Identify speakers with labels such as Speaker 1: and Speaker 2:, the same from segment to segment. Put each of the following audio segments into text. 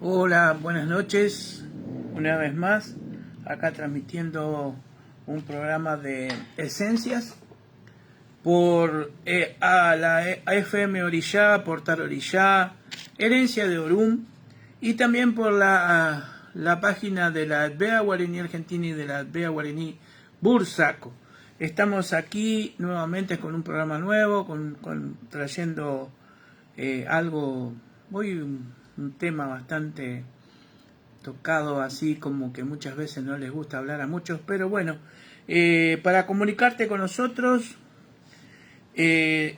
Speaker 1: Hola, buenas noches. Una vez más, acá transmitiendo un programa de esencias por a la FM Orillá, Portal Orillá, Herencia de Orum y también por la página de la Advea Guaraní Argentina y de la Advea Guaraní Bursaco. Estamos aquí nuevamente con un programa nuevo, trayendo algo, hoy un tema bastante tocado así como que muchas veces no les gusta hablar a muchos, pero bueno, para comunicarte con nosotros, eh,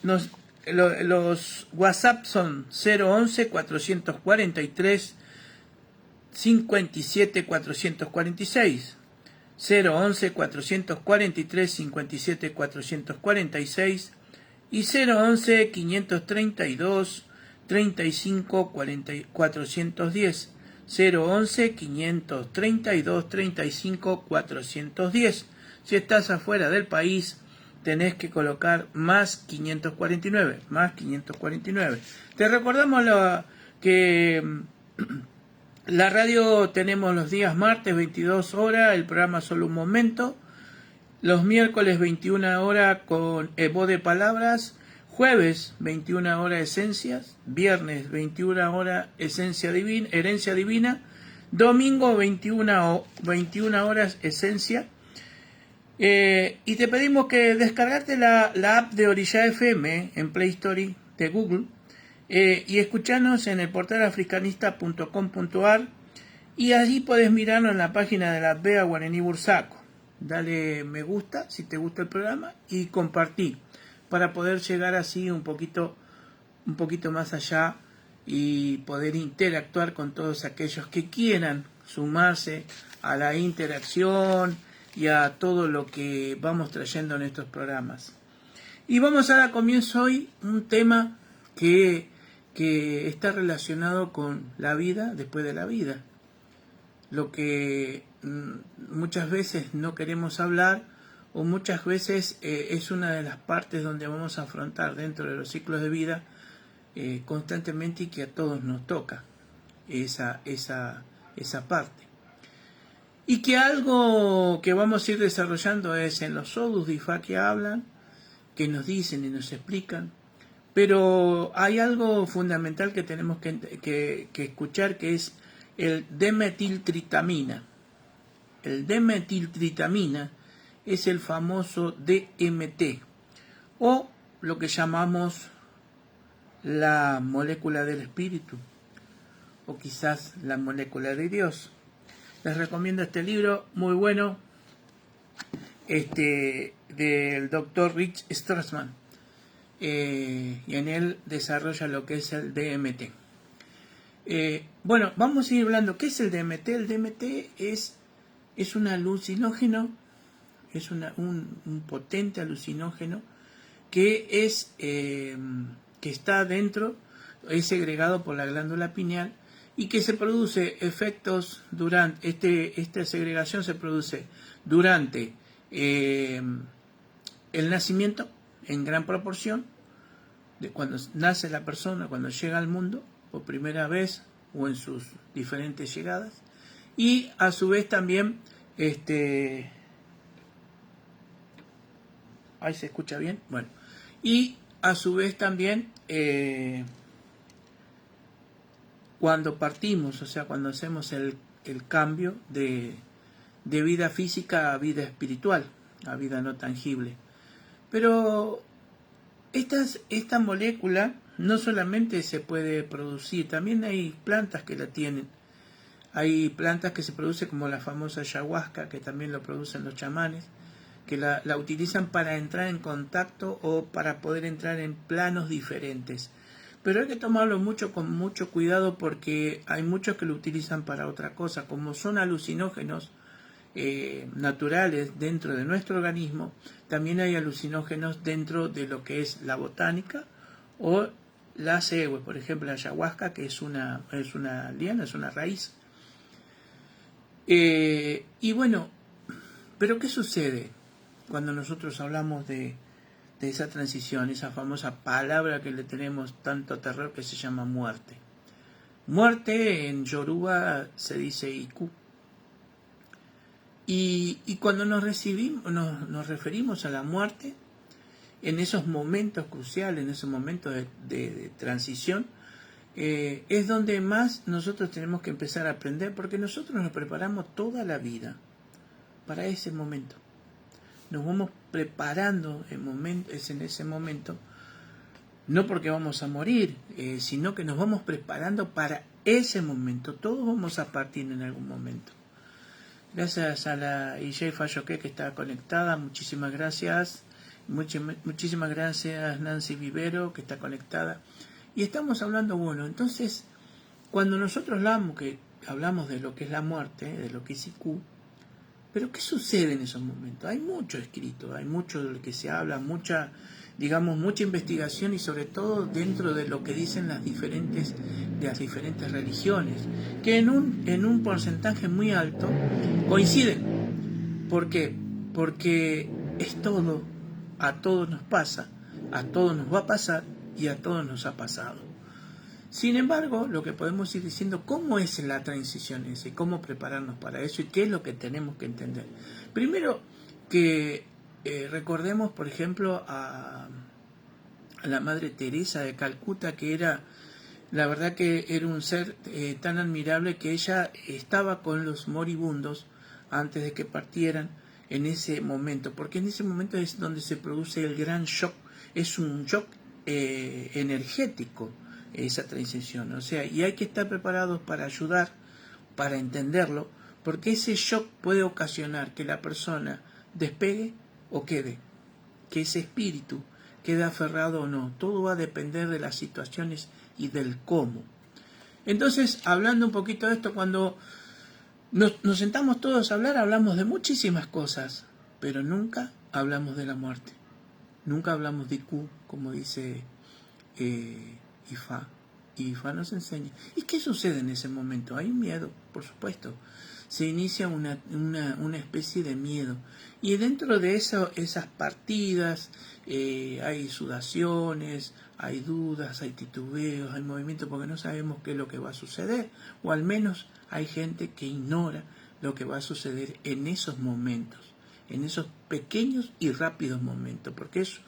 Speaker 1: nos, los WhatsApp son 011 443 57 446, 011 443 57 446 y 011 532 35 40 410, 011 532 35 410. Si estás afuera del país, tenés que colocar más 549, más 549. Te recordamos que la radio tenemos los días martes 22 horas, el programa Solo un Momento, los miércoles 21 horas con voz de palabras, jueves 21 horas esencias, viernes 21 horas esencia divina, herencia divina, domingo 21 horas esencia. Y te pedimos que descargarte la app de Orillá FM en Play Store de Google y escuchanos en el portal africanista.com.ar y allí podés mirarnos en la página de la Advea Guaraní Bursaco. Dale me gusta si te gusta el programa y compartí para poder llegar así un poquito más allá y poder interactuar con todos aquellos que quieran sumarse a la interacción y a todo lo que vamos trayendo en estos programas. Y vamos a dar comienzo hoy un tema que está relacionado con la vida después de la vida. Lo que muchas veces no queremos hablar o muchas veces es una de las partes donde vamos a afrontar dentro de los ciclos de vida constantemente y que a todos nos toca esa parte. Y que algo que vamos a ir desarrollando es en los Odus de Ifá que hablan, que nos dicen y nos explican, pero hay algo fundamental que tenemos que escuchar, que es el D-metiltritamina. El D-metiltritamina es el famoso DMT, o lo que llamamos la molécula del espíritu, o quizás la molécula de Dios. Les recomiendo este libro muy bueno, del doctor Rich Strassman, y en él desarrolla lo que es el DMT. Bueno, vamos a ir hablando. ¿Qué es el DMT? El DMT es un alucinógeno, es un potente alucinógeno que que está dentro, es segregado por la glándula pineal y que se produce efectos durante, esta segregación se produce durante el nacimiento en gran proporción, de cuando nace la persona, cuando llega al mundo por primera vez o en sus diferentes llegadas, y a su vez también ahí se escucha bien, bueno, y a su vez también cuando partimos, o sea, cuando hacemos el cambio de vida física a vida espiritual, a vida no tangible. Pero esta molécula no solamente se puede producir, también hay plantas que la tienen. Hay plantas que se producen como la famosa ayahuasca, que también lo producen los chamanes, que la utilizan para entrar en contacto o para poder entrar en planos diferentes. Pero hay que tomarlo con mucho cuidado porque hay muchos que lo utilizan para otra cosa. Como son alucinógenos naturales dentro de nuestro organismo, también hay alucinógenos dentro de lo que es la botánica o la cehue, por ejemplo la ayahuasca, que es una liana, es una raíz. Y bueno, pero ¿qué sucede cuando nosotros hablamos de esa transición, esa famosa palabra que le tenemos tanto terror que se llama muerte? Muerte en Yoruba se dice Iku. Y cuando nos referimos a la muerte, en esos momentos cruciales, en esos momentos de transición, es donde más nosotros tenemos que empezar a aprender, porque nosotros nos preparamos toda la vida para ese momento. Nos vamos preparando en ese momento, no porque vamos a morir, sino que nos vamos preparando para ese momento. Todos vamos a partir en algún momento. Gracias a la IJ Fayoque que está conectada, muchísimas gracias. Muchísimas gracias Nancy Vivero que está conectada. Y estamos hablando, bueno, entonces, cuando nosotros hablamos de lo que es la muerte, de lo que es IQ, pero ¿qué sucede en esos momentos? Hay mucho escrito, hay mucho de lo que se habla, mucha investigación y sobre todo dentro de lo que dicen las diferentes religiones, que en un porcentaje muy alto coinciden. ¿Por qué? Porque es todo, a todos nos pasa, a todos nos va a pasar y a todos nos ha pasado. Sin embargo, lo que podemos ir diciendo, ¿cómo es la transición esa y cómo prepararnos para eso y qué es lo que tenemos que entender? Primero, que recordemos, por ejemplo, a la Madre Teresa de Calcuta, que la verdad que era un ser tan admirable, que ella estaba con los moribundos antes de que partieran en ese momento, porque en ese momento es donde se produce el gran shock, es un shock energético, esa transición, o sea, y hay que estar preparados para ayudar, para entenderlo, porque ese shock puede ocasionar que la persona despegue o quede, que ese espíritu quede aferrado o no. Todo va a depender de las situaciones y del cómo. Entonces, hablando un poquito de esto, cuando nos sentamos todos a hablar, hablamos de muchísimas cosas, pero nunca hablamos de la muerte. Nunca hablamos de Iku, como dice Ifá. Y Ifá nos enseña. ¿Y qué sucede en ese momento? Hay miedo, por supuesto. Se inicia una especie de miedo. Y dentro de esas partidas hay sudaciones, hay dudas, hay titubeos, hay movimiento, porque no sabemos qué es lo que va a suceder. O al menos hay gente que ignora lo que va a suceder en esos momentos, en esos pequeños y rápidos momentos, porque es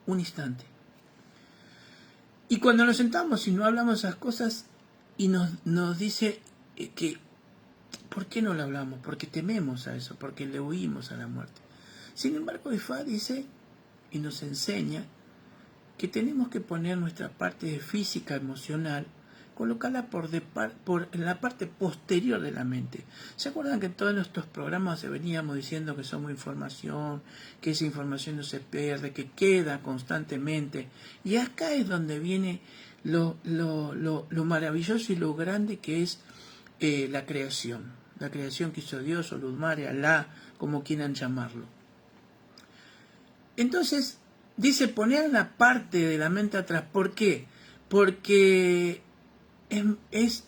Speaker 1: un instante. Y cuando nos sentamos y no hablamos esas cosas y nos dice que ¿por qué no lo hablamos? Porque tememos a eso, porque le huimos a la muerte. Sin embargo, Ifá dice y nos enseña que tenemos que poner nuestra parte física, emocional, colocarla en la parte posterior de la mente. ¿Se acuerdan que en todos nuestros programas veníamos diciendo que somos información, que esa información no se pierde, que queda constantemente? Y acá es donde viene lo maravilloso y lo grande que es la creación que hizo Dios o Luz Madre, Alá, como quieran llamarlo. Entonces, dice poner la parte de la mente atrás. ¿Por qué? Porque es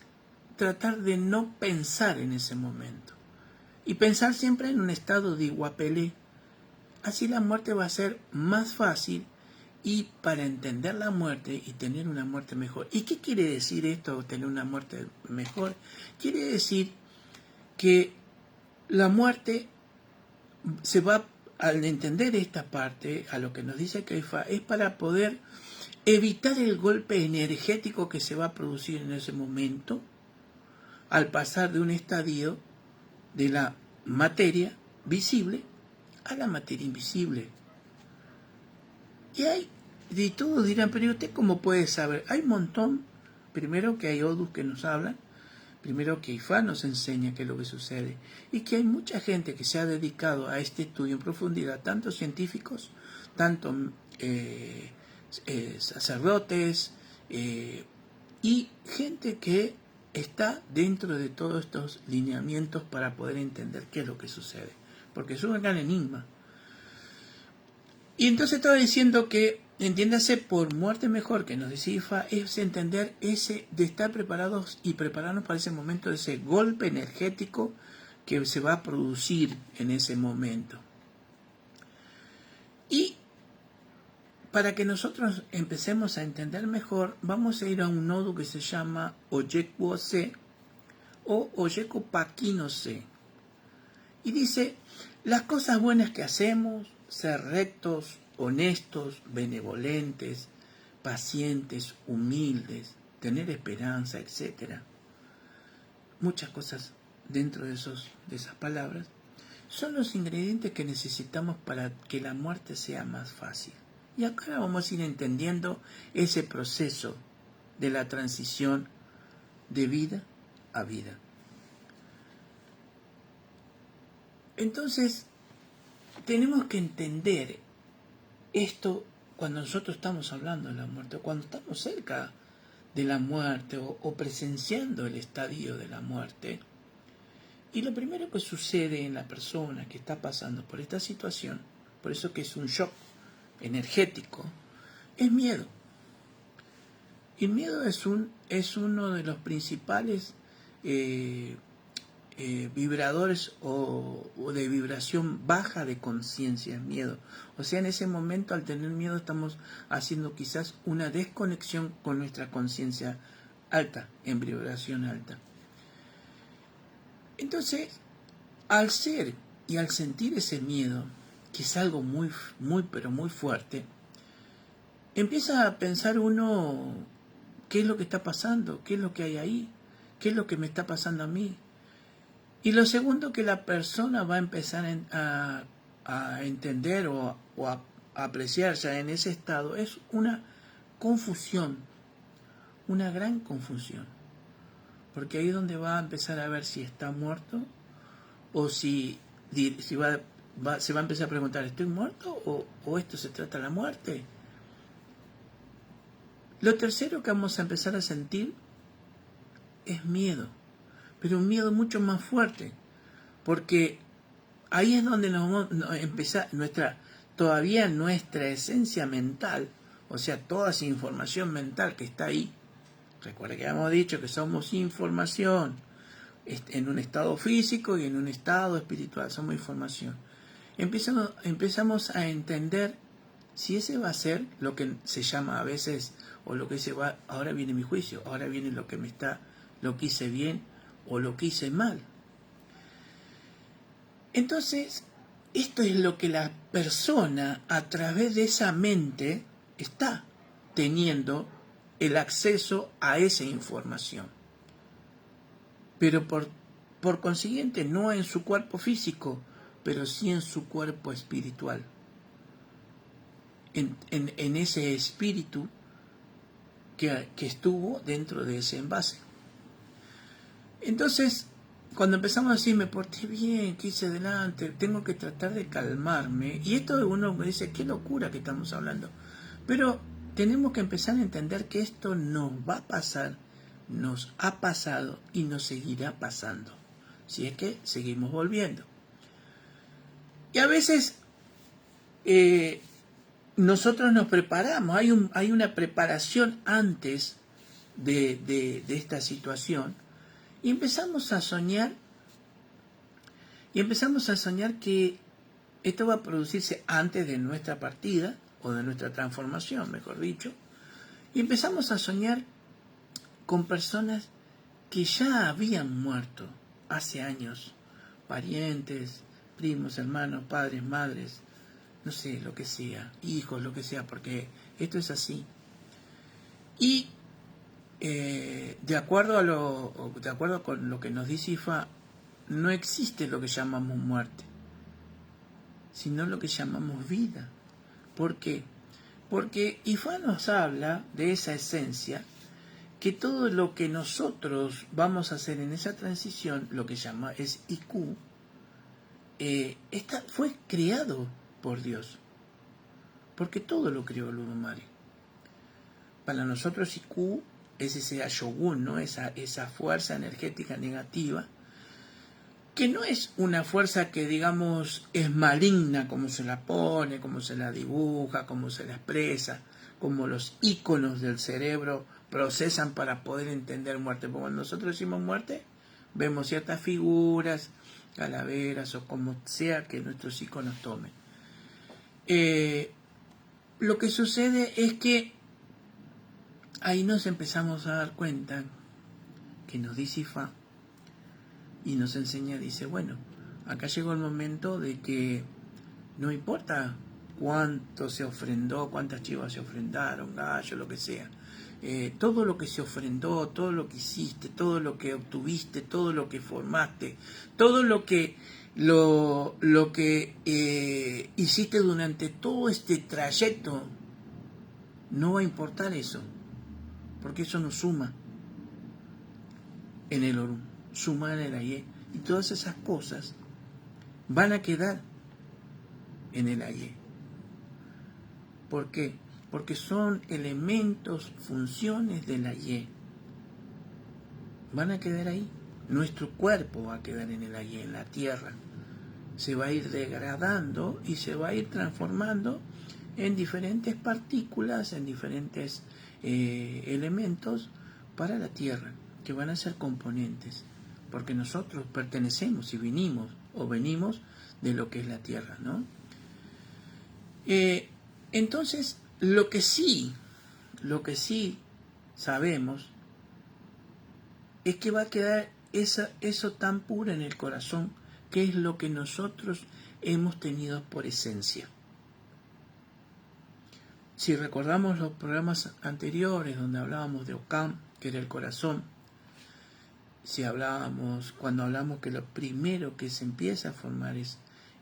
Speaker 1: tratar de no pensar en ese momento. Y pensar siempre en un estado de iguapelé. Así la muerte va a ser más fácil y para entender la muerte y tener una muerte mejor. ¿Y qué quiere decir esto, tener una muerte mejor? Quiere decir que la muerte se va, al entender esta parte, a lo que nos dice Keifa, es para poder evitar el golpe energético que se va a producir en ese momento al pasar de un estadio de la materia visible a la materia invisible. Y todos dirán, pero ¿usted cómo puede saber? Hay un montón, primero que hay odus que nos hablan, primero que Ifá nos enseña qué es lo que sucede, y que hay mucha gente que se ha dedicado a este estudio en profundidad, tanto científicos, tanto sacerdotes y gente que está dentro de todos estos lineamientos para poder entender qué es lo que sucede, porque es un gran enigma. Y entonces estaba diciendo que, entiéndase por muerte mejor, que nos decía Ifá, es entender ese de estar preparados y prepararnos para ese momento, de ese golpe energético que se va a producir en ese momento. Y para que nosotros empecemos a entender mejor, vamos a ir a un nodo que se llama Oyekuose o Oyekupakinose. Y dice, las cosas buenas que hacemos, ser rectos, honestos, benevolentes, pacientes, humildes, tener esperanza, etc. Muchas cosas dentro de esas palabras son los ingredientes que necesitamos para que la muerte sea más fácil. Y acá vamos a ir entendiendo ese proceso de la transición de vida a vida. Entonces, tenemos que entender esto cuando nosotros estamos hablando de la muerte, cuando estamos cerca de la muerte o presenciando el estadio de la muerte. Y lo primero que sucede en la persona que está pasando por esta situación, por eso que es un shock energético, es miedo. Y el miedo es uno de los principales vibradores o de vibración baja de conciencia, miedo. O sea, en ese momento, al tener miedo, estamos haciendo quizás una desconexión con nuestra conciencia alta, en vibración alta. Entonces, al ser y al sentir ese miedo, que es algo muy, pero muy fuerte, empieza a pensar uno qué es lo que está pasando, qué es lo que hay ahí, qué es lo que me está pasando a mí. Y lo segundo que la persona va a empezar a entender o a apreciar ya en ese estado es una confusión, una gran confusión. Porque ahí es donde va a empezar a ver si está muerto o si se va a empezar a preguntar, ¿estoy muerto o esto se trata de la muerte? Lo tercero que vamos a empezar a sentir es miedo, pero un miedo mucho más fuerte, porque ahí es donde nos empieza todavía nuestra esencia mental, o sea, toda esa información mental que está ahí. Recuerda que habíamos dicho que somos información, en un estado físico y en un estado espiritual, somos información. Empezamos a entender si ese va a ser lo que se llama a veces, o lo que se va, ahora viene mi juicio, ahora viene lo que hice bien o lo que hice mal. Entonces, esto es lo que la persona a través de esa mente está teniendo el acceso a esa información. Pero por consiguiente no en su cuerpo físico, pero sí en su cuerpo espiritual. En ese espíritu que estuvo dentro de ese envase. Entonces, cuando empezamos a decir, me porté bien, quise adelante, tengo que tratar de calmarme. Y esto uno me dice, qué locura que estamos hablando. Pero tenemos que empezar a entender que esto nos va a pasar, nos ha pasado y nos seguirá pasando. Si es que seguimos volviendo. Y a veces nosotros nos preparamos, hay una preparación antes de esta situación. Y empezamos a soñar que esto va a producirse antes de nuestra partida, o de nuestra transformación, mejor dicho. Y empezamos a soñar con personas que ya habían muerto hace años, parientes, primos, hermanos, padres, madres, no sé, lo que sea, hijos, lo que sea, porque esto es así. Y de acuerdo con lo que nos dice Ifá, no existe lo que llamamos muerte, sino lo que llamamos vida. ¿Por qué? Porque Ifá nos habla de esa esencia, que todo lo que nosotros vamos a hacer en esa transición, lo que llama es IQ, fue creado por Dios, porque todo lo creó el Urumare. Para nosotros IQ es ese Ashogun, ¿no? Esa fuerza energética negativa, que no es una fuerza que, digamos, es maligna, como se la pone, como se la dibuja, como se la expresa, como los íconos del cerebro procesan para poder entender muerte. Porque cuando nosotros decimos muerte, vemos ciertas figuras, calaveras o como sea que nuestros íconos tomen. lo que sucede es que ahí nos empezamos a dar cuenta que nos dice Ifá y nos enseña, dice, bueno, acá llegó el momento de que no importa cuánto se ofrendó, cuántas chivas se ofrendaron, gallo, lo que sea. Todo lo que se ofrendó, todo lo que hiciste, todo lo que obtuviste, todo lo que formaste, todo lo que hiciste durante todo este trayecto, no va a importar eso, porque eso no suma en el Orum, suma en el Ayé, y todas esas cosas van a quedar en el Ayé. ¿Por qué? Porque son elementos, funciones del Ayé. Van a quedar ahí. Nuestro cuerpo va a quedar en el Ayé, en la tierra. Se va a ir degradando y se va a ir transformando en diferentes partículas, en diferentes elementos para la tierra, que van a ser componentes. Porque nosotros pertenecemos y venimos de lo que es la tierra, ¿no? Entonces, lo que sí sabemos es que va a quedar eso tan puro en el corazón, que es lo que nosotros hemos tenido por esencia. Si recordamos los programas anteriores donde hablábamos de Ockham, que era el corazón, cuando hablamos que lo primero que se empieza a formar es,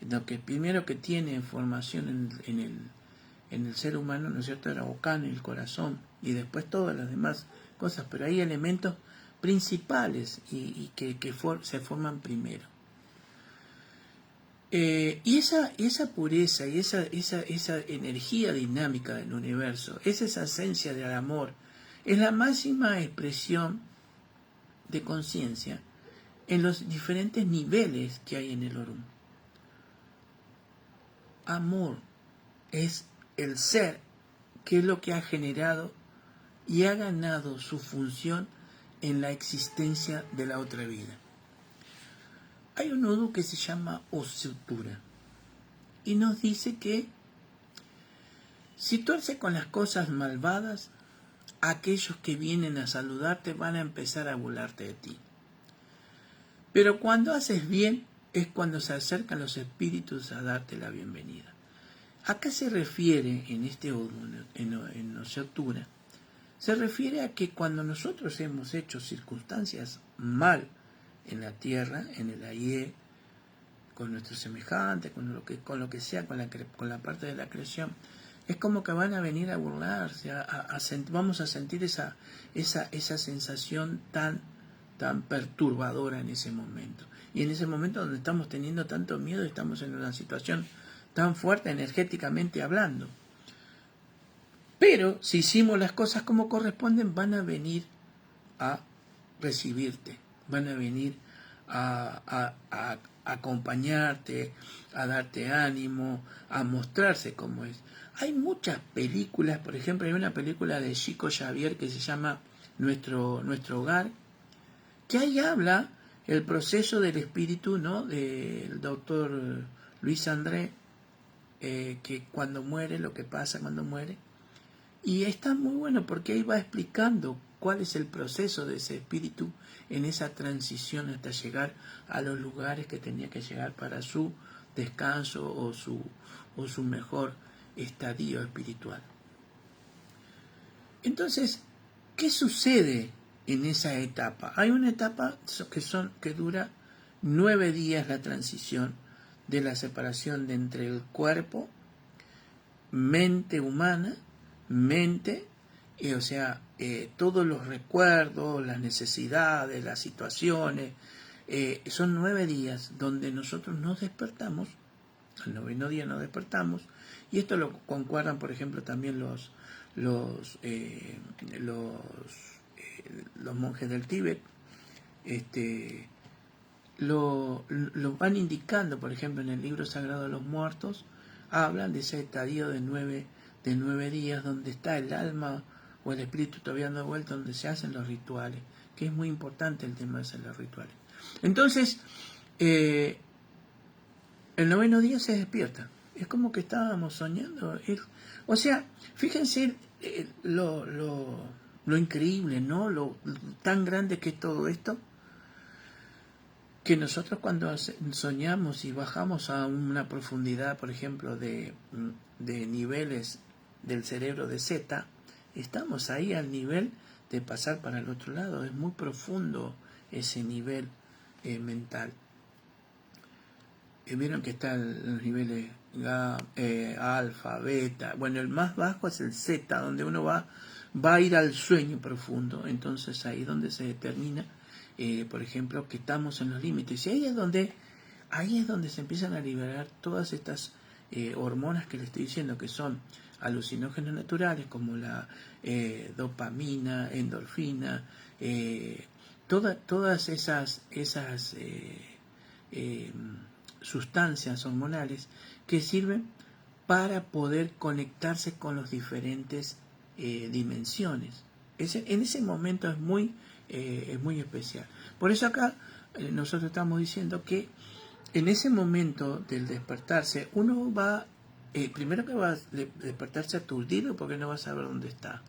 Speaker 1: lo que primero que tiene formación en el ser humano, ¿no es cierto?, era Ockham, el corazón, y después todas las demás cosas, pero hay elementos principales y que se forman primero. Y esa pureza y esa energía dinámica del universo, esa esencia del amor, es la máxima expresión de conciencia en los diferentes niveles que hay en el Orum. Amor es el ser, que es lo que ha generado y ha ganado su función en la existencia de la otra vida. Hay un nudo que se llama Osutura y nos dice que si tú haces con las cosas malvadas, aquellos que vienen a saludarte van a empezar a burlarte de ti. Pero cuando haces bien es cuando se acercan los espíritus a darte la bienvenida. Acá se refiere en este en Osutura, se refiere a que cuando nosotros hemos hecho circunstancias mal en la tierra, en el Ayé, con nuestros semejantes, con lo que sea, con la parte de la creación, es como que van a venir a burlarse, vamos a sentir esa sensación tan perturbadora en ese momento. Y en ese momento donde estamos teniendo tanto miedo, estamos en una situación tan fuerte energéticamente hablando. Pero si hicimos las cosas como corresponden, van a venir a recibirte, van a venir a acompañarte, a darte ánimo, a mostrarse como es. Hay muchas películas, por ejemplo, hay una película de Chico Xavier que se llama Nuestro Hogar, que ahí habla el proceso del espíritu, ¿no?, del doctor Luis André, que cuando muere, lo que pasa cuando muere. Y está muy bueno porque ahí va explicando cuál es el proceso de ese espíritu en esa transición hasta llegar a los lugares que tenía que llegar para su descanso o su mejor estadio espiritual. Entonces, ¿qué sucede en esa etapa? Hay una etapa que dura 9 días, la transición de la separación de entre el cuerpo, mente humana, todos los recuerdos, las necesidades, las situaciones, son 9 días donde nosotros nos despertamos, al 9º día nos despertamos, y esto lo concuerdan, por ejemplo, también los monjes del Tíbet, lo van indicando, por ejemplo, en el libro sagrado de los muertos, hablan de ese estadio de 9 días donde está el alma o el espíritu todavía no vuelto, donde se hacen los rituales, que es muy importante el tema de hacer los rituales. Entonces, el 9º día se despierta, Es como que estábamos soñando. O sea, fíjense lo increíble, ¿no? Lo tan grande que es todo esto, que nosotros cuando soñamos y bajamos a una profundidad, por ejemplo, de niveles del cerebro de Z, estamos ahí al nivel de pasar para el otro lado. Es muy profundo ese nivel mental. Vieron que están los niveles alfa, beta. Bueno, el más bajo es el Z, donde uno va a ir al sueño profundo. Entonces ahí es donde se determina, por ejemplo, que estamos en los límites. Y ahí es donde se empiezan a liberar todas estas hormonas que les estoy diciendo, que son alucinógenos naturales, como la dopamina, endorfina, todas esas sustancias hormonales que sirven para poder conectarse con las diferentes dimensiones. En ese momento es muy especial. Por eso acá nosotros estamos diciendo que en ese momento del despertarse, uno va, primero que va a despertarse aturdido porque no va a saber dónde está,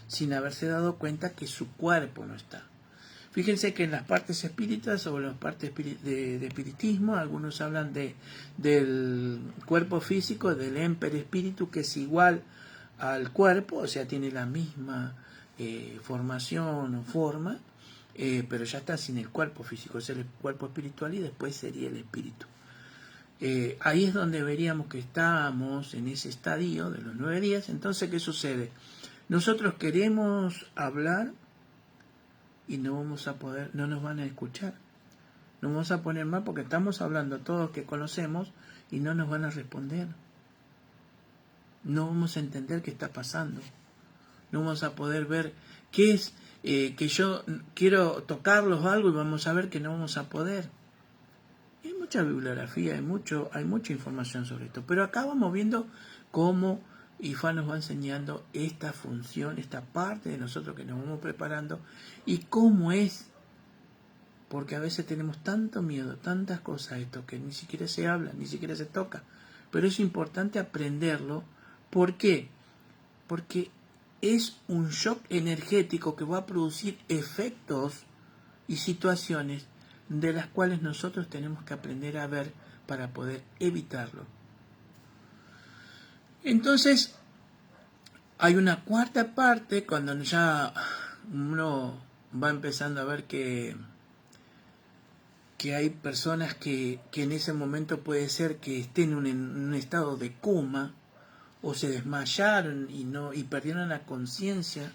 Speaker 1: sin haberse dado cuenta que su cuerpo no está. Fíjense que en las partes espíritas o en las partes de espiritismo, algunos hablan del cuerpo físico, del espíritu, que es igual al cuerpo, o sea, tiene la misma formación o forma, pero ya está sin el cuerpo físico, es el cuerpo espiritual y después sería el espíritu. Ahí es donde veríamos que estamos en ese estadio de los 9 días. Entonces, ¿qué sucede? Nosotros queremos hablar y no vamos a poder, no nos van a escuchar. Nos vamos a poner mal porque estamos hablando todos que conocemos y no nos van a responder. No vamos a entender qué está pasando. No vamos a poder ver qué es que yo quiero tocarlos o algo y vamos a ver que no vamos a poder. Hay mucha bibliografía, hay mucha información sobre esto. Pero acá vamos viendo cómo Ifá nos va enseñando esta función, esta parte de nosotros que nos vamos preparando y cómo es, porque a veces tenemos tanto miedo, tantas cosas a esto que ni siquiera se habla, ni siquiera se toca, pero es importante aprenderlo. ¿Por qué? Porque es un shock energético que va a producir efectos y situaciones de las cuales nosotros tenemos que aprender a ver para poder evitarlo. Entonces, hay una cuarta parte cuando ya uno va empezando a ver que hay personas que en ese momento puede ser que estén en un estado de coma o se desmayaron y perdieron la conciencia.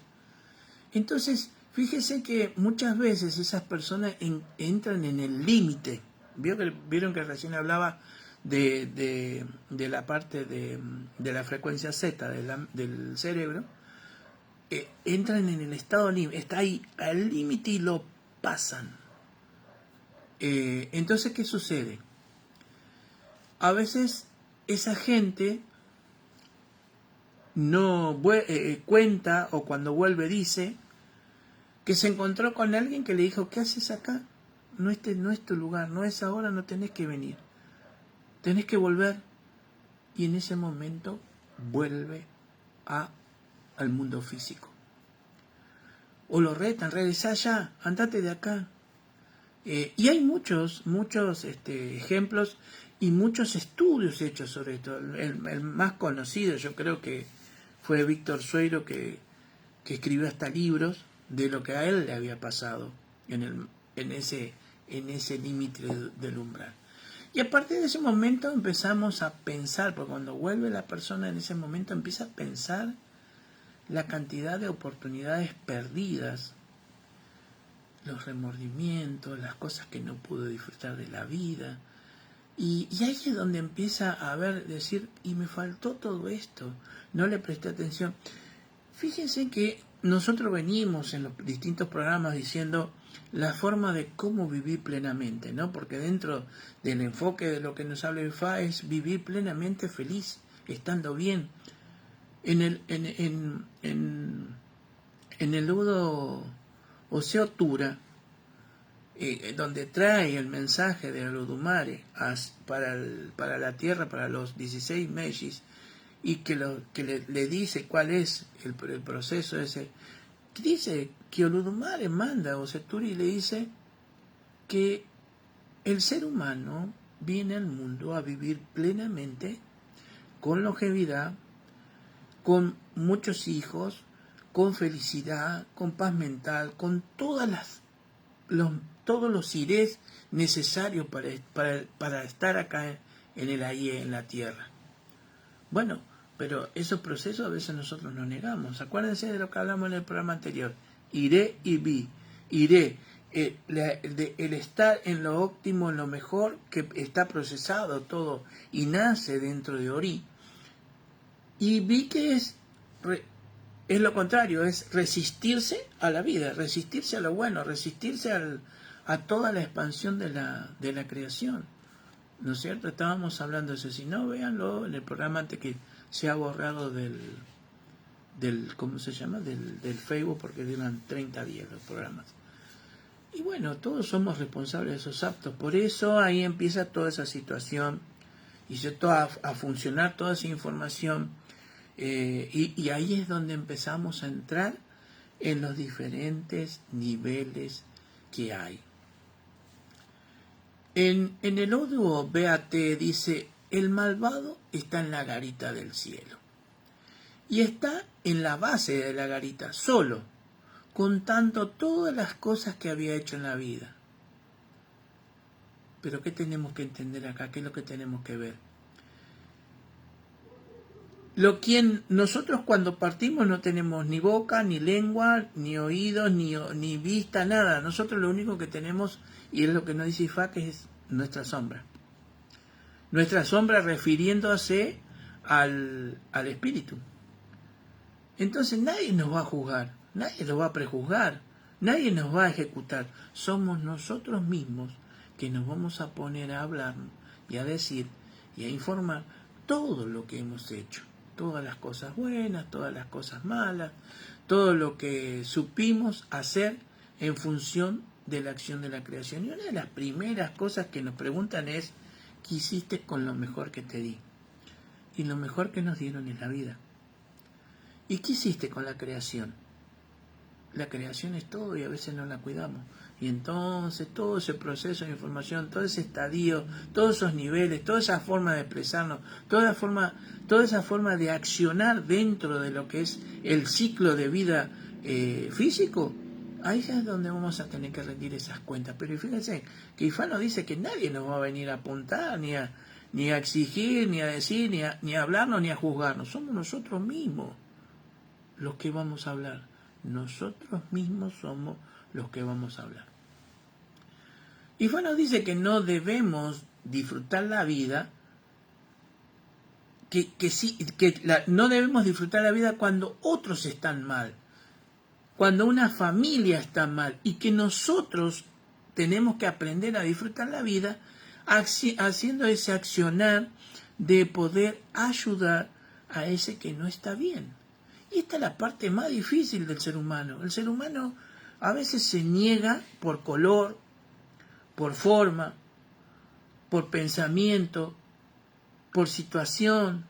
Speaker 1: Entonces, fíjese que muchas veces esas personas entran en el límite. Vieron que recién hablaba de la parte de la frecuencia Z del cerebro. Entran en el estado límite, está ahí al límite y lo pasan. Entonces, ¿qué sucede? A veces esa gente no cuenta, o cuando vuelve dice que se encontró con alguien que le dijo: ¿qué haces acá? No, no es tu lugar, no es ahora, no tenés que venir, tenés que volver. Y en ese momento vuelve al mundo físico. O lo retan: regresá ya, andate de acá. Y hay muchos ejemplos y muchos estudios hechos sobre esto. El más conocido, yo creo que fue Víctor Sueiro, que escribió hasta libros de lo que a él le había pasado en ese límite del umbral. Y a partir de ese momento empezamos a pensar, porque cuando vuelve la persona en ese momento empieza a pensar la cantidad de oportunidades perdidas, los remordimientos, las cosas que no pudo disfrutar de la vida. Y ahí es donde empieza a decir: y me faltó todo esto, no le presté atención. Fíjense que nosotros venimos en los distintos programas diciendo la forma de cómo vivir plenamente, ¿no? Porque dentro del enfoque de lo que nos habla Ifá es vivir plenamente feliz, estando bien. En el Udo Oseo Tura donde trae el mensaje de Olodumare para la tierra, para los 16 Meshis, y que le dice cuál es el proceso ese, que dice que Olodumare manda a Oseturi y le dice que el ser humano viene al mundo a vivir plenamente, con longevidad, con muchos hijos, con felicidad, con paz mental, con todos los irés necesarios para estar acá en el aire, en la tierra. Bueno, pero esos procesos a veces nosotros nos negamos. Acuérdense de lo que hablamos en el programa anterior. Iré y vi. Iré, el estar en lo óptimo, en lo mejor, que está procesado todo y nace dentro de Ori. Y vi que es lo contrario, es resistirse a la vida, resistirse a lo bueno, resistirse a toda la expansión de la creación. ¿No es cierto? Estábamos hablando de eso. Si no, véanlo en el programa antes que se ha borrado del ¿cómo se llama? Del Facebook, porque duran 30 días los programas. Y bueno, todos somos responsables de esos actos. Por eso ahí empieza toda esa situación y se a funcionar toda esa información. Y ahí es donde empezamos a entrar en los diferentes niveles que hay. En el Oduo BAT dice, el malvado está en la garita del cielo. Y está en la base de la garita, solo, contando todas las cosas que había hecho en la vida. Pero ¿qué tenemos que entender acá? ¿Qué es lo que tenemos que ver? Nosotros cuando partimos no tenemos ni boca, ni lengua, ni oídos, ni vista, nada. Nosotros lo único que tenemos, y es lo que nos dice Ifá, que es nuestra sombra. Nuestra sombra refiriéndose al espíritu. Entonces nadie nos va a juzgar, nadie nos va a prejuzgar, nadie nos va a ejecutar. Somos nosotros mismos que nos vamos a poner a hablar y a decir y a informar todo lo que hemos hecho. Todas las cosas buenas, todas las cosas malas, todo lo que supimos hacer en función de la acción de la creación. Y una de las primeras cosas que nos preguntan es, ¿qué hiciste con lo mejor que te di? Y lo mejor que nos dieron es la vida. ¿Y qué hiciste con la creación? La creación es todo y a veces no la cuidamos. Y entonces todo ese proceso de información, todo ese estadio, todos esos niveles, toda esa forma de expresarnos, toda esa forma de accionar dentro de lo que es el ciclo de vida físico, ahí es donde vamos a tener que rendir esas cuentas. Pero fíjense que Ifá nos dice que nadie nos va a venir a apuntar, ni a exigir, ni a decir, ni a hablarnos, ni a juzgarnos. Somos nosotros mismos los que vamos a hablar. Nosotros mismos somos los que vamos a hablar. Y nos dice que no debemos disfrutar la vida, no debemos disfrutar la vida cuando otros están mal, cuando una familia está mal, y que nosotros tenemos que aprender a disfrutar la vida haciendo ese accionar de poder ayudar a ese que no está bien. Y esta es la parte más difícil del ser humano. El ser humano a veces se niega por color, por forma, por pensamiento, por situación.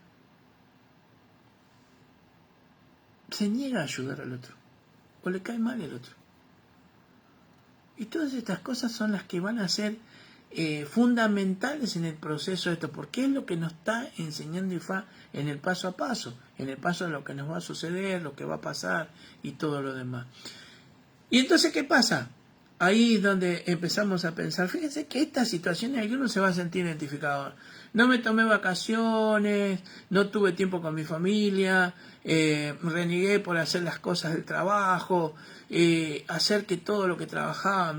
Speaker 1: Se niega a ayudar al otro, o le cae mal el otro. Y todas estas cosas son las que van a ser fundamentales en el proceso de esto, porque es lo que nos está enseñando Ifá en el paso a paso, en el paso de lo que nos va a suceder, lo que va a pasar y todo lo demás. Y entonces, ¿qué pasa? Ahí es donde empezamos a pensar, fíjense que estas situaciones alguno se va a sentir identificado. No me tomé vacaciones, no tuve tiempo con mi familia, renegué por hacer las cosas del trabajo, hacer que todo lo que trabajaba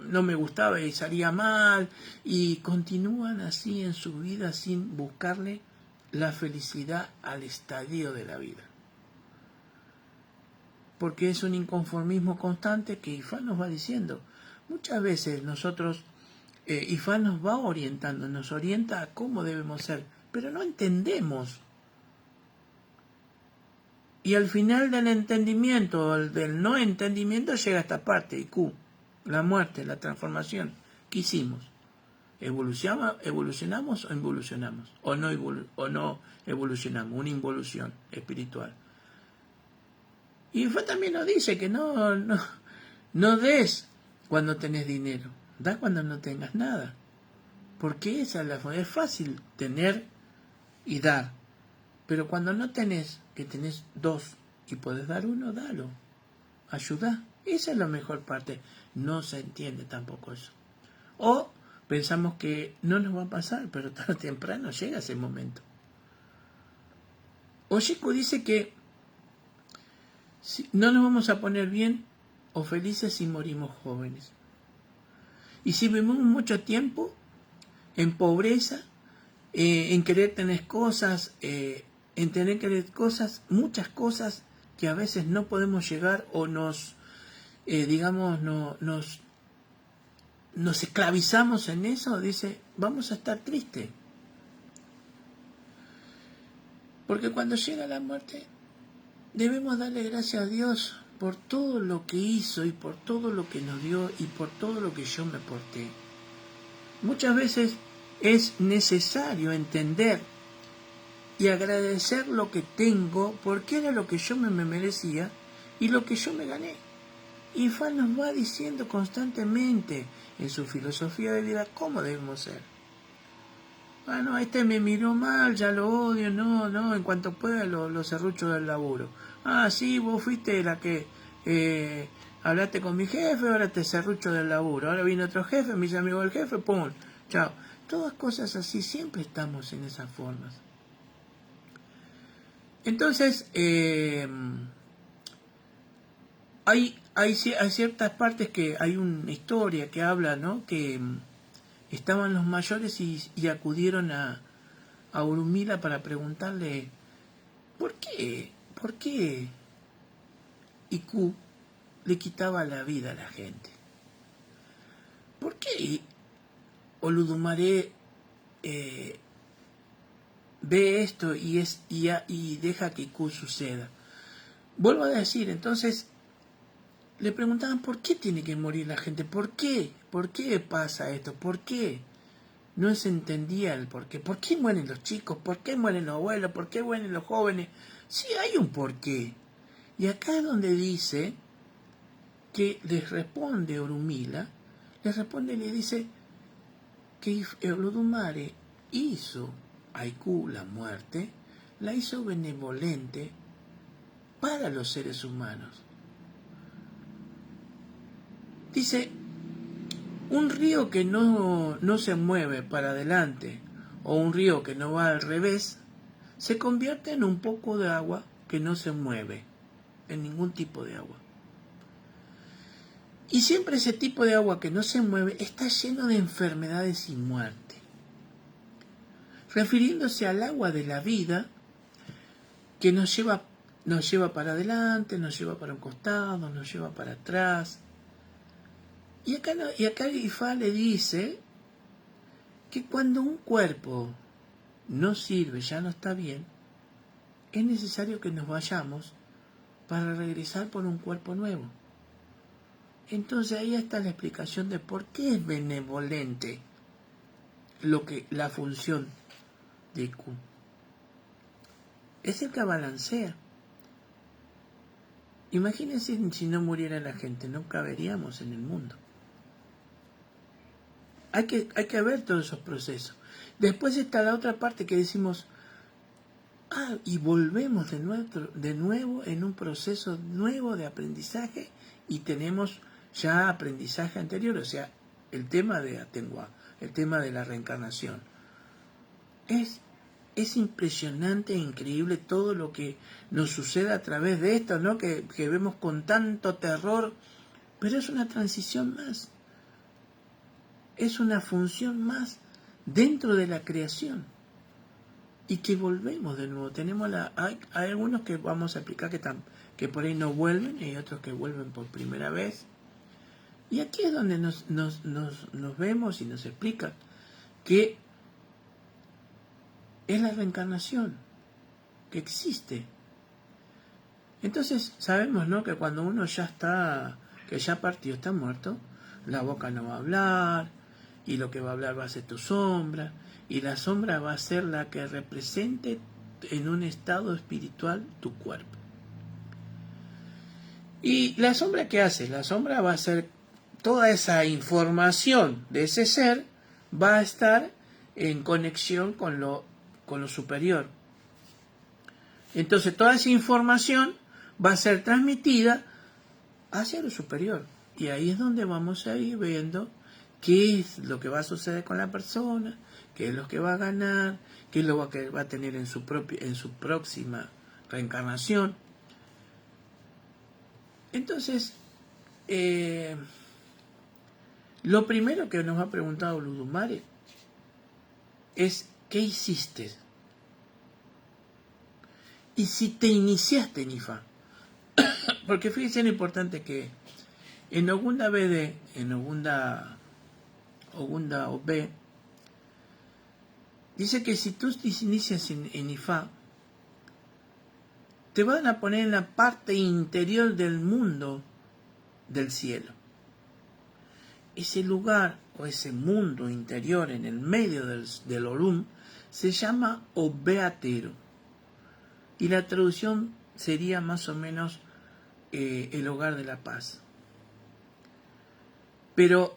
Speaker 1: no me gustaba y salía mal, y continúan así en su vida sin buscarle la felicidad al estadio de la vida. Porque es un inconformismo constante que Ifá nos va diciendo. Muchas veces nosotros, Ifá nos va orientando, nos orienta a cómo debemos ser, pero no entendemos. Y al final del entendimiento, o del no entendimiento, llega esta parte, IQ. la muerte, la transformación. ¿Qué hicimos? ¿Evolucionamos o involucionamos? ¿O no evolucionamos? Una involución espiritual. Y fue también nos dice que no des cuando tenés dinero, da cuando no tengas nada. Porque esa es la forma. Es fácil tener y dar, pero cuando no tenés, que tenés dos y podés dar uno, dalo. Ayuda. Esa es la mejor parte. No se entiende tampoco eso. O pensamos que no nos va a pasar, pero tarde o temprano llega ese momento. Oshiku dice que no nos vamos a poner bien o felices si morimos jóvenes. Y si vivimos mucho tiempo en pobreza, en querer tener cosas, en tener que querer cosas, muchas cosas que a veces no podemos llegar o nos esclavizamos en eso, dice, vamos a estar tristes. Porque cuando llega la muerte, debemos darle gracias a Dios por todo lo que hizo y por todo lo que nos dio y por todo lo que yo me porté. Muchas veces es necesario entender y agradecer lo que tengo porque era lo que yo me merecía y lo que yo me gané. Y Fan nos va diciendo constantemente en su filosofía de vida cómo debemos ser. Bueno, este me miró mal, ya lo odio, no, en cuanto pueda lo serrucho del laburo. Ah, sí, vos fuiste la que hablaste con mi jefe, ahora te serrucho del laburo. Ahora viene otro jefe, me dice amigo del jefe, pum, chao. Todas cosas así, siempre estamos en esas formas. Entonces, hay ciertas partes que hay una historia que habla, ¿no? Que estaban los mayores y acudieron a Orunmila para preguntarle ¿por qué Iku le quitaba la vida a la gente? ¿Por qué Oludumare ve esto y deja que Iku suceda? Vuelvo a decir, entonces le preguntaban ¿por qué tiene que morir la gente? ¿Por qué? ¿Por qué pasa esto? ¿Por qué? No se entendía el por qué. ¿Por qué mueren los chicos? ¿Por qué mueren los abuelos? ¿Por qué mueren los jóvenes? Sí hay un porqué. Y acá es donde dice que les responde Orunmila, y le dice que Olodumare hizo a Iku la muerte, la hizo benevolente para los seres humanos. Dice, un río que no se mueve para adelante o un río que no va al revés, se convierte en un poco de agua que no se mueve, en ningún tipo de agua. Y siempre ese tipo de agua que no se mueve está lleno de enfermedades y muerte. Refiriéndose al agua de la vida que nos lleva para adelante, nos lleva para un costado, nos lleva para atrás. Y acá Ifá le dice que cuando un cuerpo no sirve, ya no está bien, es necesario que nos vayamos para regresar por un cuerpo nuevo. Entonces ahí está la explicación de por qué es benevolente la función de Iku. Es el que balancea. Imagínense si no muriera la gente, no caberíamos en el mundo. Hay que ver todos esos procesos. Después está la otra parte que decimos, y volvemos de nuevo en un proceso nuevo de aprendizaje y tenemos ya aprendizaje anterior, o sea, el tema de Atenghua, el tema de la reencarnación. Es impresionante e increíble todo lo que nos sucede a través de esto, ¿no? Que vemos con tanto terror, pero es una transición más. Es una función más dentro de la creación. Y que volvemos de nuevo. Hay algunos que vamos a explicar que por ahí no vuelven y hay otros que vuelven por primera vez. Y aquí es donde nos vemos y nos explica que es la reencarnación que existe. Entonces sabemos, ¿no? Que cuando uno ya está, que ya partió, está muerto, la boca no va a hablar, y lo que va a hablar va a ser tu sombra, y la sombra va a ser la que represente en un estado espiritual tu cuerpo. ¿Y la sombra qué hace? La sombra va a ser toda esa información de ese ser, va a estar en conexión con lo superior. Entonces toda esa información va a ser transmitida hacia lo superior. Y ahí es donde vamos a ir viendo qué es lo que va a suceder con la persona, qué es lo que va a ganar, qué es lo que va a tener en su próxima reencarnación. Entonces, lo primero que nos ha preguntado Ludumare es ¿qué hiciste? Y si te iniciaste en Ifá. Porque fíjense lo importante que en Ogunda BD, en Ogunda OB, dice que si tú te inicias en Ifá, te van a poner en la parte interior del mundo del cielo. Ese lugar o ese mundo interior en el medio del Orum se llama Obeatero. Y la traducción sería más o menos el hogar de la paz. Pero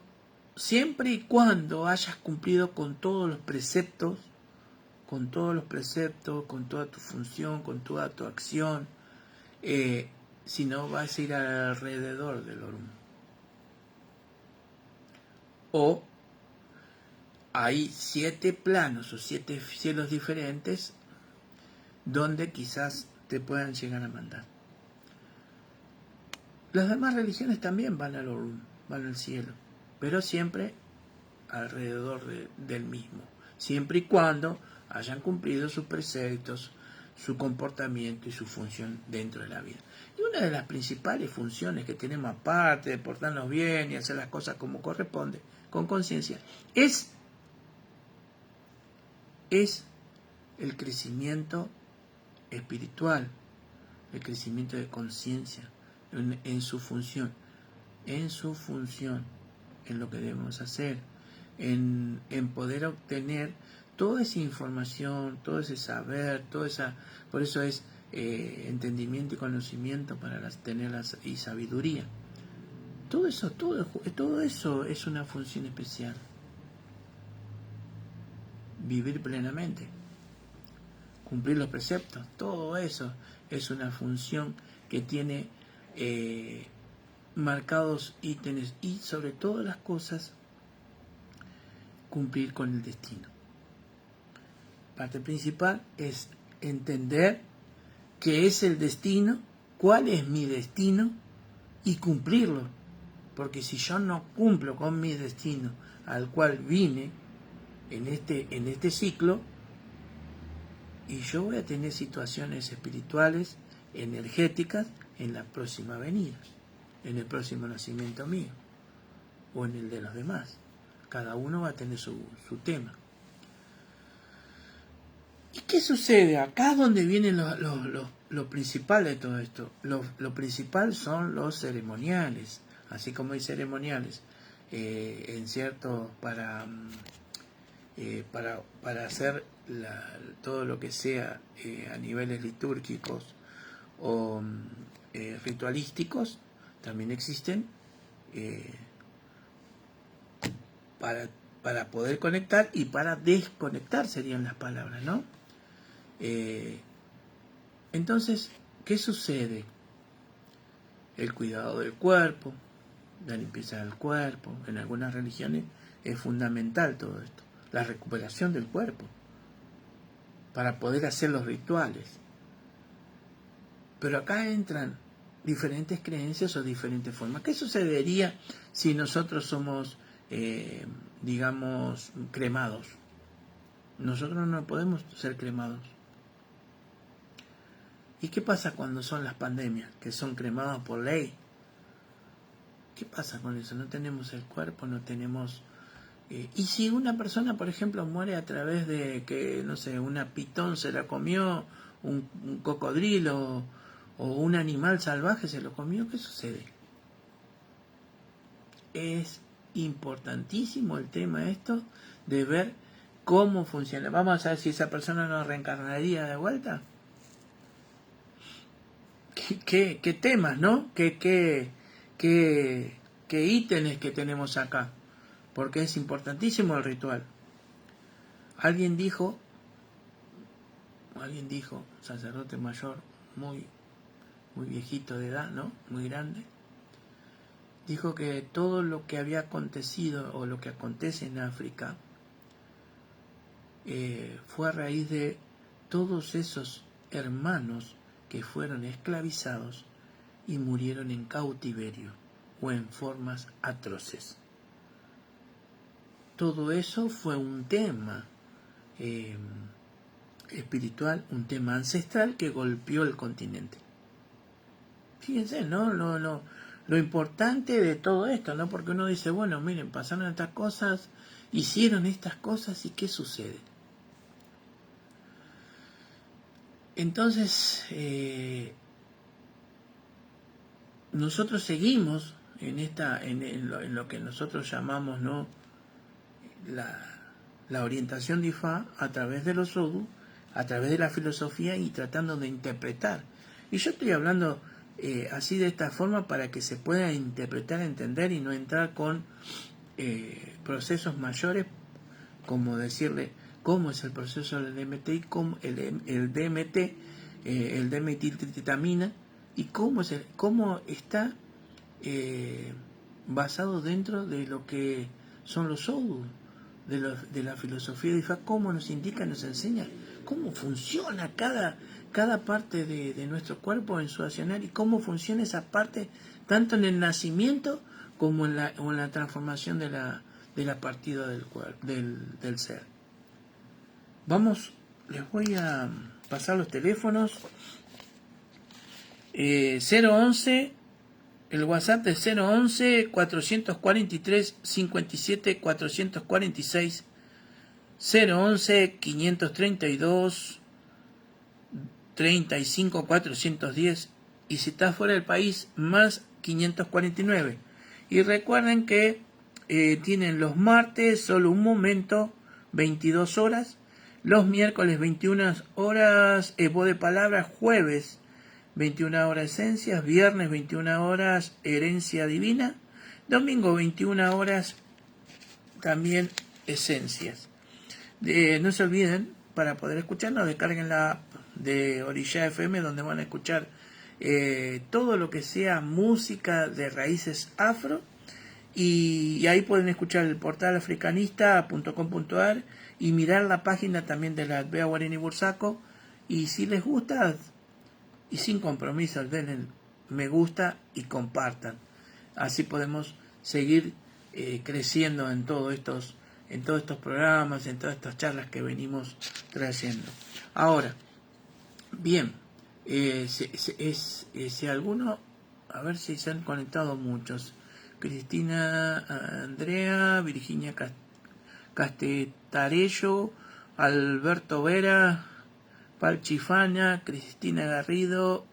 Speaker 1: siempre y cuando hayas cumplido con todos los preceptos, con toda tu función, con toda tu acción, si no vas a ir alrededor del Orum. O hay 7 planos o 7 cielos diferentes donde quizás te puedan llegar a mandar. Las demás religiones también van al Orum, van al cielo, pero siempre alrededor del mismo, siempre y cuando hayan cumplido sus preceptos, su comportamiento y su función dentro de la vida. Y una de las principales funciones que tenemos, aparte de portarnos bien y hacer las cosas como corresponde, con conciencia, es el crecimiento espiritual, el crecimiento de conciencia en su función, en lo que debemos hacer, en poder obtener toda esa información, todo ese saber, por eso es entendimiento y conocimiento para tenerlas y sabiduría. Todo eso es una función especial. Vivir plenamente, cumplir los preceptos, todo eso es una función que tiene marcados ítems y sobre todas las cosas cumplir con el destino. Parte principal es entender qué es el destino, cuál es mi destino y cumplirlo. Porque si yo no cumplo con mi destino al cual vine en este ciclo, y yo voy a tener situaciones espirituales, energéticas, en la próxima venida, en el próximo nacimiento mío, o en el de los demás. Cada uno va a tener su tema. ¿Y qué sucede? Acá es donde viene lo principal de todo esto. Lo principal son los ceremoniales. Así como hay ceremoniales para hacer todo lo que sea a niveles litúrgicos o ritualísticos, también existen para poder conectar y para desconectar, serían las palabras, ¿no? Entonces, ¿qué sucede? El cuidado del cuerpo, la limpieza del cuerpo, en algunas religiones es fundamental todo esto, la recuperación del cuerpo, para poder hacer los rituales. Pero acá entran diferentes creencias o diferentes formas. ¿Qué sucedería si nosotros somos, digamos, cremados? Nosotros no podemos ser cremados. ¿Y qué pasa cuando son las pandemias, que son cremadas por ley? ¿Qué pasa con eso? No tenemos el cuerpo, no tenemos... y si una persona, por ejemplo, muere a través de que, no sé, una pitón se la comió, un cocodrilo o un animal salvaje se lo comió, ¿qué sucede? Es importantísimo el tema esto de ver cómo funciona. Vamos a ver si esa persona nos reencarnaría de vuelta. ¿Qué temas, ¿no? ¿Qué ítems que tenemos acá? Porque es importantísimo el ritual. Alguien dijo, sacerdote mayor, muy viejito de edad, ¿no? Muy grande, dijo que todo lo que había acontecido o lo que acontece en África fue a raíz de todos esos hermanos que fueron esclavizados y murieron en cautiverio o en formas atroces. Todo eso fue un tema espiritual, un tema ancestral que golpeó el continente. Fíjense, ¿no? Lo importante de todo esto, ¿no? Porque uno dice, bueno, miren, pasaron estas cosas, hicieron estas cosas, ¿y qué sucede? Entonces, nosotros seguimos en lo que nosotros llamamos, ¿no?, la orientación de Ifá a través de los Odu, a través de la filosofía y tratando de interpretar. Y yo estoy hablando así de esta forma para que se pueda interpretar, entender y no entrar con procesos mayores, como decirle cómo es el proceso del DMT y cómo el DMT, el D-metiltriptamina, y cómo está basado dentro de lo que son los Odu, de la filosofía de Ifá, cómo nos indica, nos enseña cómo funciona cada parte de nuestro cuerpo en su accionar y cómo funciona esa parte tanto en el nacimiento como en la transformación de la partida del ser. Vamos, les voy a pasar los teléfonos. 011, el WhatsApp es 011 443 57 446, 011 532 35 410, y si está fuera del país, más 549. Y recuerden que tienen los martes solo un momento, 22 horas, los miércoles 21 horas voz de palabras, jueves 21 horas esencias, viernes 21 horas herencia divina, domingo 21 horas también esencias. No se olviden, para poder escucharnos, descarguen la app de Orilla FM, donde van a escuchar todo lo que sea música de raíces afro, y ahí pueden escuchar el portal africanista.com.ar y mirar la página también de la Albea Guarani Bursaco, y si les gusta, y sin compromiso, denle me gusta y compartan. Así podemos seguir creciendo en todos estos programas, en todas estas charlas que venimos trayendo. Ahora, bien, si alguno, a ver si se han conectado muchos. Cristina, Andrea, Virginia Castetarello, Alberto Vera, Palchifana, Cristina Garrido,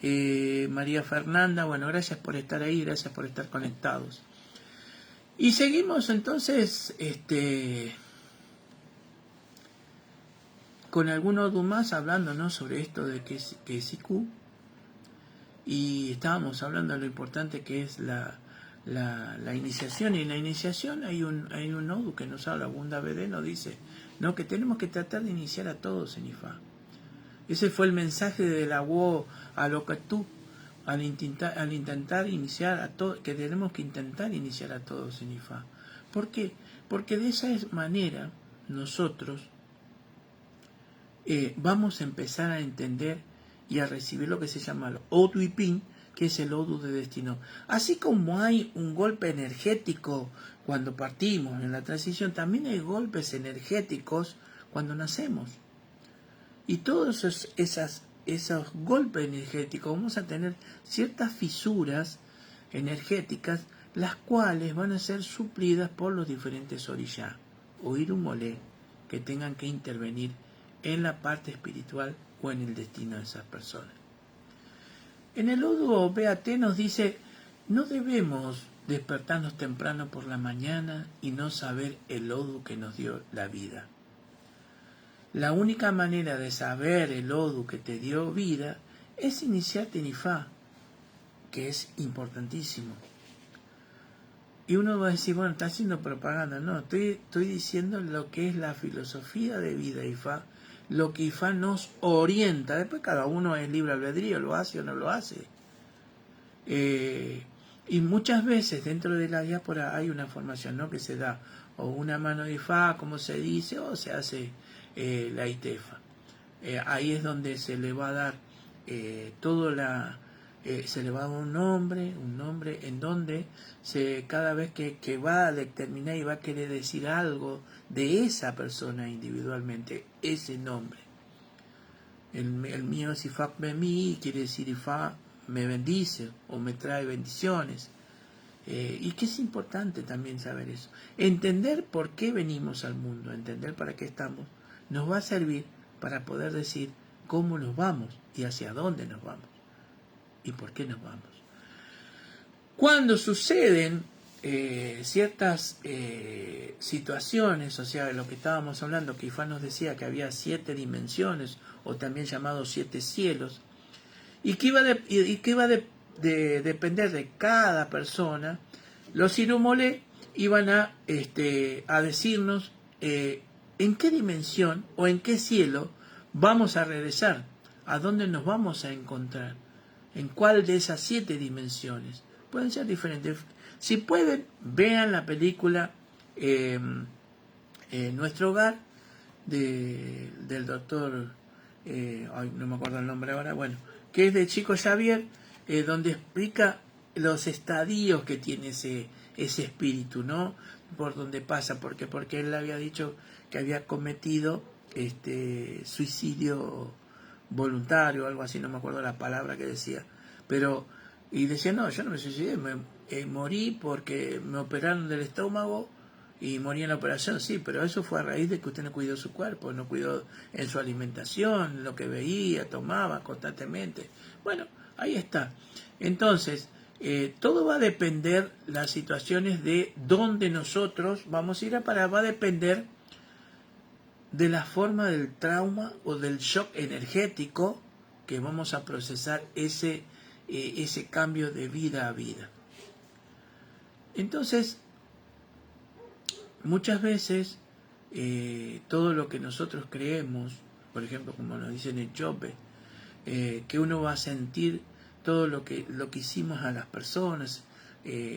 Speaker 1: María Fernanda. Bueno, gracias por estar ahí, gracias por estar conectados. Y seguimos entonces con algunos más hablando, ¿no?, sobre esto de que es IQ, y estábamos hablando de lo importante que es la iniciación. Y en la iniciación hay un Odu que nos habla, Bunda BD nos dice, ¿no?, que tenemos que tratar de iniciar a todos en Ifá. Ese fue el mensaje de la WO a lo que tú, al intentar iniciar a todos, que tenemos que intentar iniciar a todos en Ifá. ¿Por qué? Porque de esa manera nosotros vamos a empezar a entender y a recibir lo que se llama el Odu Ipin, que es el Odu de destino. Así como hay un golpe energético cuando partimos en la transición, también hay golpes energéticos cuando nacemos. Y todos esos golpes energéticos vamos a tener ciertas fisuras energéticas, las cuales van a ser suplidas por los diferentes orishá o irumolé que tengan que intervenir en la parte espiritual o en el destino de esas personas. En el Odu BAT nos dice, no debemos despertarnos temprano por la mañana y no saber el Odu que nos dio la vida. La única manera de saber el Odu que te dio vida es iniciarte en Ifá, que es importantísimo. Y uno va a decir, bueno, está haciendo propaganda. No, estoy diciendo lo que es la filosofía de vida Ifá, lo que Ifá nos orienta. Después cada uno es libre albedrío, lo hace o no lo hace. Y muchas veces dentro de la diáspora hay una formación, ¿no?, que se da o una mano de Ifá, como se dice, o se hace la ITEFA. Ahí es donde se le va a dar se le va a dar un nombre en donde cada vez que va a determinar y va a querer decir algo de esa persona individualmente, ese nombre. El mío es Ifá Memi, quiere decir Ifá me bendice o me trae bendiciones. Y que es importante también saber eso. Entender por qué venimos al mundo, entender para qué estamos, nos va a servir para poder decir cómo nos vamos y hacia dónde nos vamos y por qué nos vamos. Cuando suceden ciertas situaciones, o sea, de lo que estábamos hablando, que Ifá nos decía que había 7 dimensiones, o también llamados 7 cielos, y que iba a depender de cada persona, los Irumolé iban a decirnos en qué dimensión o en qué cielo vamos a regresar, a dónde nos vamos a encontrar, en cuál de esas 7 dimensiones. Pueden ser diferentes. Si pueden, vean la película Nuestro Hogar del doctor, no me acuerdo el nombre ahora, bueno, que es de Chico Xavier, donde explica los estadios que tiene ese espíritu, ¿no? Por donde pasa, porque él había dicho que había cometido suicidio voluntario, algo así, no me acuerdo la palabra que decía, y decía, no, yo no me suicidé, morí porque me operaron del estómago y morí en la operación, sí, pero eso fue a raíz de que usted no cuidó su cuerpo, no cuidó en su alimentación, lo que veía, tomaba constantemente. Bueno, ahí está. Entonces, todo va a depender, las situaciones de dónde nosotros vamos a ir a parar, va a depender de la forma del trauma o del shock energético que vamos a procesar ese cambio de vida a vida. Entonces, muchas veces todo lo que nosotros creemos, por ejemplo, como nos dicen en Jobe, que uno va a sentir todo lo que hicimos a las personas,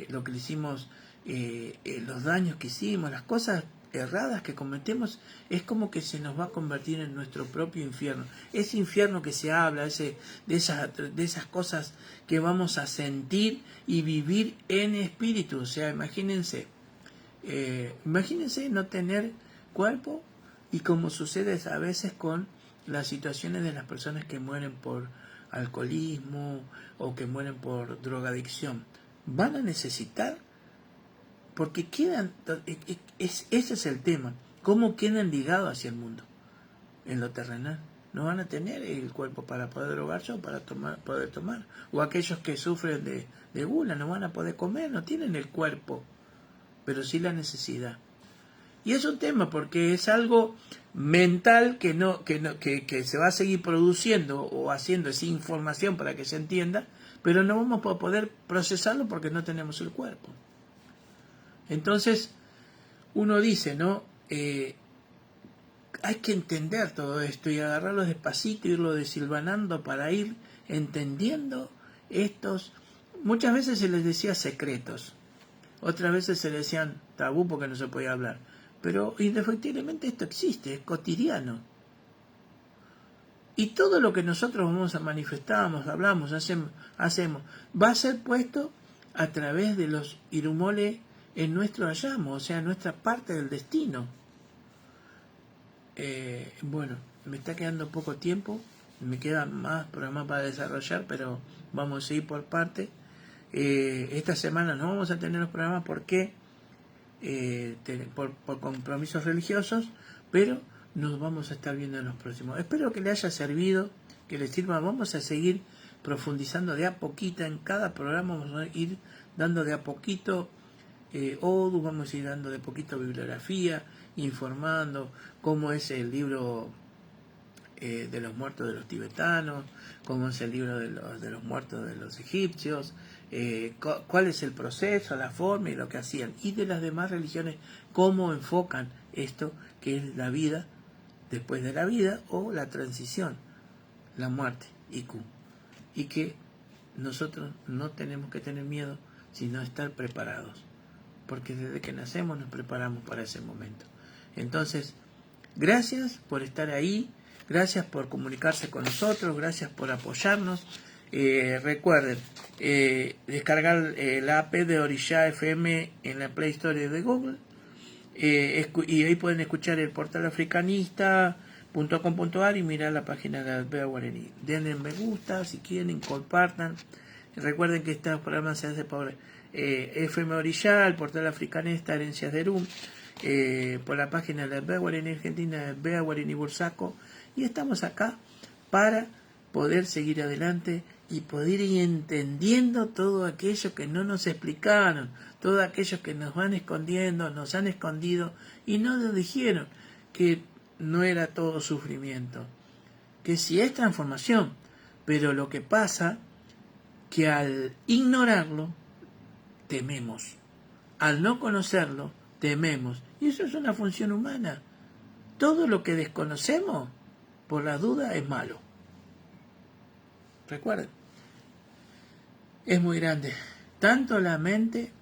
Speaker 1: lo que le hicimos, los daños que hicimos, las cosas erradas que cometemos, es como que se nos va a convertir en nuestro propio infierno. Ese infierno que se habla, de esas cosas que vamos a sentir y vivir en espíritu. O sea, imagínense no tener cuerpo, y como sucede a veces con las situaciones de las personas que mueren por alcoholismo o que mueren por drogadicción, van a necesitar, porque ese es el tema, cómo quedan ligados hacia el mundo, en lo terrenal. No van a tener el cuerpo para poder drogarse o para poder tomar, o aquellos que sufren de gula no van a poder comer, no tienen el cuerpo, pero sí la necesidad. Y es un tema porque es algo mental que se va a seguir produciendo o haciendo esa información para que se entienda, pero no vamos a poder procesarlo porque no tenemos el cuerpo. Entonces, uno dice, ¿no? Hay que entender todo esto y agarrarlo despacito, irlo desilvanando para ir entendiendo estos. Muchas veces se les decía secretos, otras veces se les decían tabú porque no se podía hablar. Pero indefectiblemente esto existe, es cotidiano. Y todo lo que nosotros vamos a manifestamos, hablamos, hacemos, va a ser puesto a través de los Irumolé en nuestro Ayamo, o sea, nuestra parte del destino. Bueno, me está quedando poco tiempo, me quedan más programas para desarrollar, pero vamos a ir por parte. Esta semana no vamos a tener los programas porque por compromisos religiosos, pero nos vamos a estar viendo en los próximos. Espero que le haya servido, que le sirva. Vamos a seguir profundizando de a poquito en cada programa, vamos a ir dando de a poquito Odus, vamos a ir dando de poquito bibliografía, informando cómo es el libro de los muertos de los tibetanos, cómo es el libro de los muertos de los egipcios, cuál es el proceso, la forma y lo que hacían, y de las demás religiones, cómo enfocan esto que es la vida después de la vida o la transición, la muerte, y que nosotros no tenemos que tener miedo, sino estar preparados, porque desde que nacemos nos preparamos para ese momento. Entonces, gracias por estar ahí, gracias por comunicarse con nosotros, gracias por apoyarnos. Recuerden, descargar la app de Orishá FM en la Play Store de Google, y ahí pueden escuchar el portal africanista.com.ar y mirar la página de Albea Guarani. Denle me gusta si quieren, compartan. Recuerden que este programa se hace por FM Orishá, el portal africanista, Herencias de Rum, por la página de Albea Guarani Argentina, Albea Guarani Bursaco, y estamos acá para poder seguir adelante y poder ir entendiendo todo aquello que no nos explicaron, todo aquello que nos van escondiendo, nos han escondido y no nos dijeron que no era todo sufrimiento, que sí es transformación, pero lo que pasa que al ignorarlo tememos, al no conocerlo tememos, y eso es una función humana. Todo lo que desconocemos por la duda es malo. Recuerden, es muy grande, tanto la mente,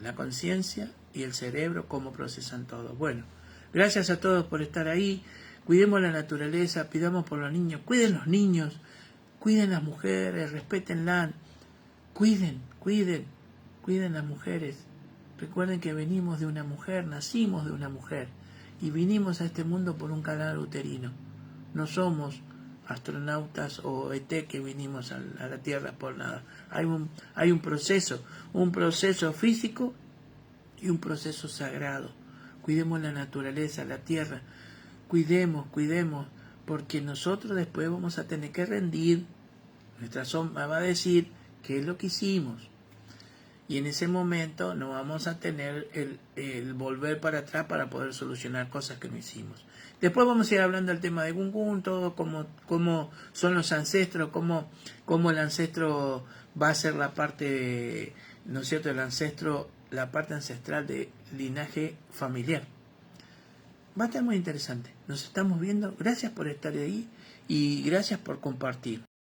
Speaker 1: la conciencia y el cerebro, como procesan todo. Bueno, gracias a todos por estar ahí. Cuidemos la naturaleza, pidamos por los niños, cuiden los niños, cuiden las mujeres, respétenlas, cuiden las mujeres. Recuerden que venimos de una mujer, nacimos de una mujer y vinimos a este mundo por un canal uterino. No somos astronautas o ET que vinimos a la Tierra por nada. Hay un proceso físico y un proceso sagrado. Cuidemos la naturaleza, la tierra. Cuidemos, porque nosotros después vamos a tener que rendir. Nuestra sombra va a decir qué es lo que hicimos. Y en ese momento no vamos a tener el volver para atrás para poder solucionar cosas que no hicimos. Después vamos a ir hablando del tema de Gungun, todo cómo son los ancestros, cómo el ancestro va a ser la parte, ¿no es cierto?, el ancestro, la parte ancestral de linaje familiar. Va a estar muy interesante. Nos estamos viendo. Gracias por estar ahí y gracias por compartir.